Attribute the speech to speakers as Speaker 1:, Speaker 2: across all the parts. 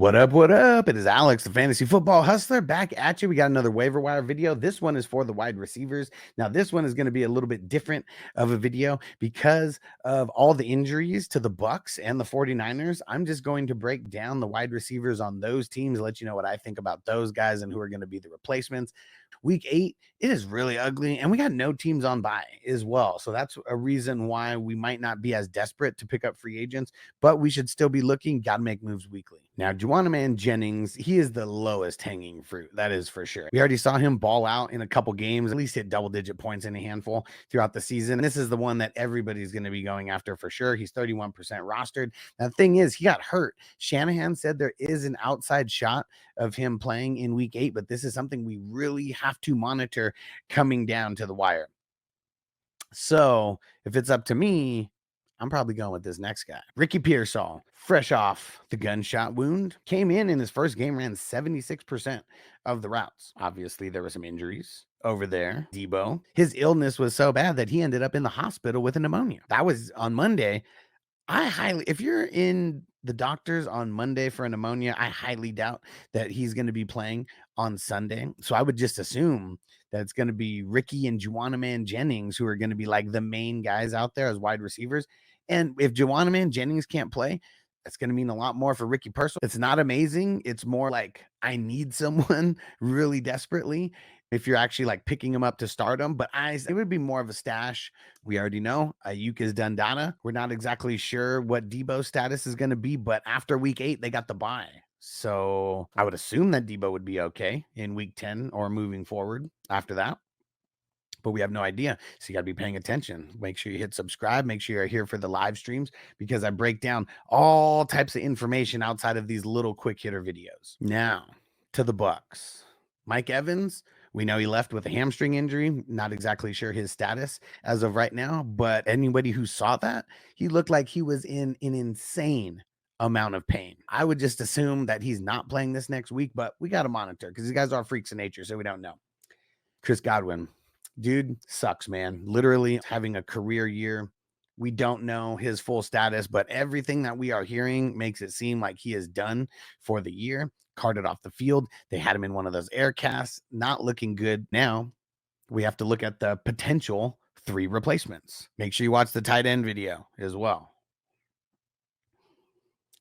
Speaker 1: What up? What up? It is Alex, the Fantasy Football Hustler, back at you. We got another waiver wire video. This one is for the wide receivers. Now, this one is going to be a little bit different of a video because of all the injuries to the Bucks and the 49ers. I'm just going to break down the wide receivers on those teams, let you know what I think about those guys and who are going to be the replacements. Week 8, it is really ugly, and we got no teams on bye as well. So that's a reason why we might not be as desperate to pick up free agents, but we should still be looking. Got to make moves weekly. Now, Jauan Jennings, he is the lowest hanging fruit. That is for sure. We already saw him ball out in a couple games, at least hit double-digit points in a handful throughout the season. This is the one that everybody's going to be going after for sure. He's 31% rostered. Now, the thing is, he got hurt. Shanahan said there is an outside shot of him playing in week 8, but this is something we really have to monitor coming down to the wire. So if it's up to me, I'm probably going with this next guy. Ricky Pearsall, fresh off the gunshot wound, came in his first game, ran 76% of the routes. Obviously, there were some injuries over there. Debo, his illness was so bad that he ended up in the hospital with a pneumonia. That was on Monday. If you're in the doctors on Monday for a pneumonia, I highly doubt that he's going to be playing on Sunday. So I would just assume that it's going to be Ricky and Jauan Jennings who are going to be like the main guys out there as wide receivers. And if Jauan Jennings can't play, that's going to mean a lot more for Ricky Pearsall. It's not amazing. It's more like I need someone really desperately if you're actually like picking him up to start him. But it would be more of a stash. We already know Ayuk is done data. We're not exactly sure what Debo's status is going to be, but after week 8, they got the bye. So I would assume that Debo would be okay in week 10 or moving forward after that. But we have no idea. So you got to be paying attention. Make sure you hit subscribe. Make sure you're here for the live streams because I break down all types of information outside of these little quick hitter videos. Now to the Bucks. Mike Evans, we know he left with a hamstring injury. Not exactly sure his status as of right now, but anybody who saw that, he looked like he was in an insane amount of pain. I would just assume that he's not playing this next week, but we got to monitor because these guys are freaks of nature, so we don't know. Chris Godwin. Dude sucks, man. Literally having a career year. We don't know his full status, but everything that we are hearing makes it seem like he is done for the year. Carted off the field. They had him in one of those air casts. Not looking good. Now we have to look at the potential 3 replacements. Make sure you watch the tight end video as well.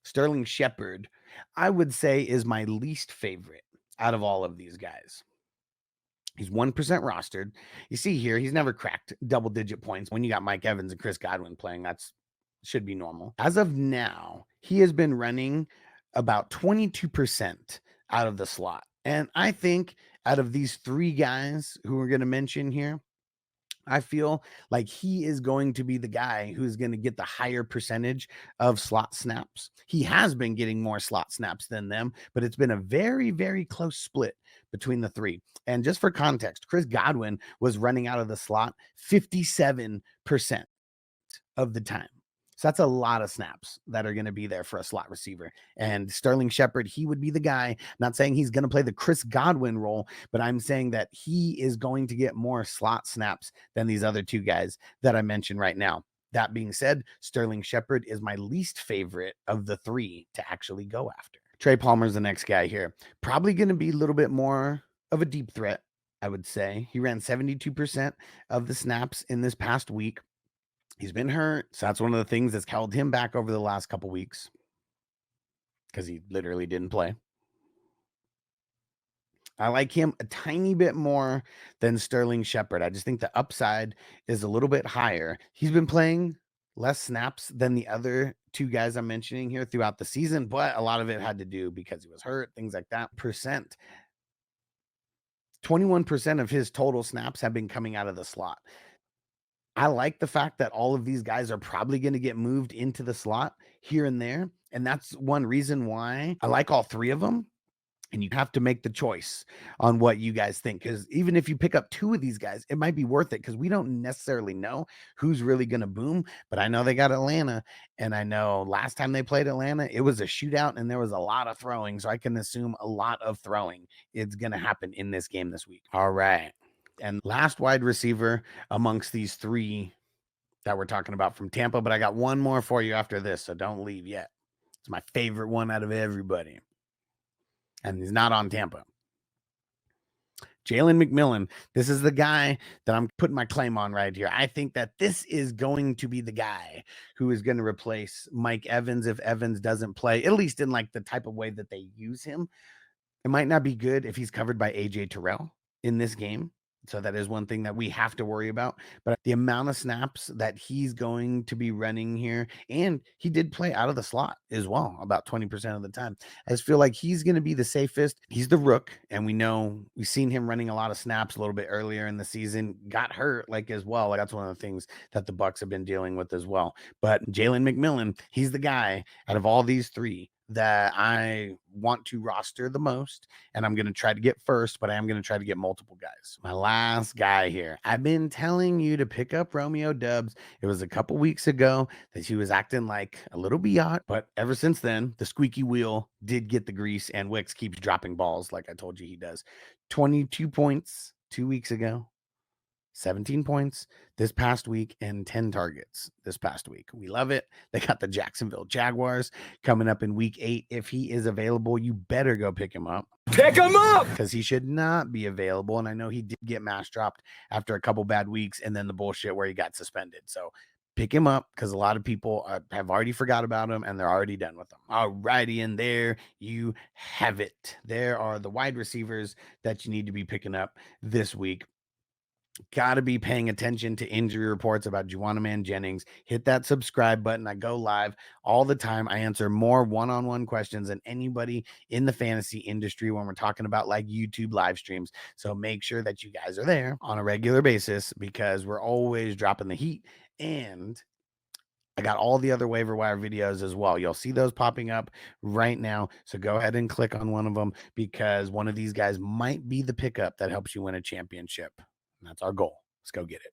Speaker 1: Sterling Shepard, I would say, is my least favorite out of all of these guys. He's 1% rostered. You see here, he's never cracked double-digit points. When you got Mike Evans and Chris Godwin playing, that should be normal. As of now, he has been running about 22% out of the slot. And I think out of these 3 guys who we're going to mention here, I feel like he is going to be the guy who's going to get the higher percentage of slot snaps. He has been getting more slot snaps than them, but it's been a very, very close split between the 3. And just for context, Chris Godwin was running out of the slot 57% of the time. So that's a lot of snaps that are going to be there for a slot receiver. And Sterling Shepard, he would be the guy. I'm not saying he's going to play the Chris Godwin role, but I'm saying that he is going to get more slot snaps than these other 2 guys that I mentioned right now. That being said, Sterling Shepard is my least favorite of the 3 to actually go after. Trey Palmer is the next guy here. Probably going to be a little bit more of a deep threat, I would say. He ran 72% of the snaps in this past week. He's been hurt, so that's one of the things that's held him back over the last couple weeks because he literally didn't play. I like him a tiny bit more than Sterling Shepard. I just think the upside is a little bit higher. He's been playing less snaps than the other 2 guys I'm mentioning here throughout the season, but a lot of it had to do because he was hurt, things like that. 21% of his total snaps have been coming out of the slot. I like the fact that all of these guys are probably going to get moved into the slot here and there. And that's one reason why I like all 3 of them. And you have to make the choice on what you guys think. Because even if you pick up 2 of these guys, it might be worth it because we don't necessarily know who's really going to boom. But I know they got Atlanta. And I know last time they played Atlanta, it was a shootout and there was a lot of throwing. So I can assume a lot of throwing is going to happen in this game this week. All right. And last wide receiver amongst these 3 that we're talking about from Tampa, but I got one more for you after this, so don't leave yet. It's my favorite one out of everybody. and he's not on Tampa. Jalen McMillian, this is the guy that I'm putting my claim on right here. I think that this is going to be the guy who is going to replace Mike Evans if Evans doesn't play, at least in like the type of way that they use him. It might not be good if he's covered by AJ Terrell in this game. So that is one thing that we have to worry about. But the amount of snaps that he's going to be running here, and he did play out of the slot as well, about 20% of the time. I just feel like he's going to be the safest. He's the rook, and we know we've seen him running a lot of snaps a little bit earlier in the season. Got hurt like as well. Like that's one of the things that the Bucs have been dealing with as well. But Jalen McMillian, he's the guy out of all these three that I want to roster the most, and I'm going to try to get first, but I am going to try to get multiple guys. My last guy here. I've been telling you to pick up Romeo Doubs. It was a couple weeks ago that he was acting like a little biatch, but ever since then, the squeaky wheel did get the grease, and Wicks keeps dropping balls like I told you he does. 22 points 2 weeks ago. 17 points this past week and 10 targets this past week. We love it. They got the Jacksonville Jaguars coming up in week 8. If he is available, you better go pick him up.
Speaker 2: Pick him up!
Speaker 1: Because he should not be available. And I know he did get mass dropped after a couple bad weeks and then the bullshit where he got suspended. So pick him up because a lot of people have already forgot about him and they're already done with him. All righty, and there you have it. There are the wide receivers that you need to be picking up this week. Got to be paying attention to injury reports about Jauan Jennings. Hit that subscribe button. I go live all the time. I answer more one-on-one questions than anybody in the fantasy industry when we're talking about like YouTube live streams. So make sure that you guys are there on a regular basis because we're always dropping the heat. And I got all the other waiver wire videos as well. You'll see those popping up right now. So go ahead and click on one of them because one of these guys might be the pickup that helps you win a championship. And that's our goal. Let's go get it.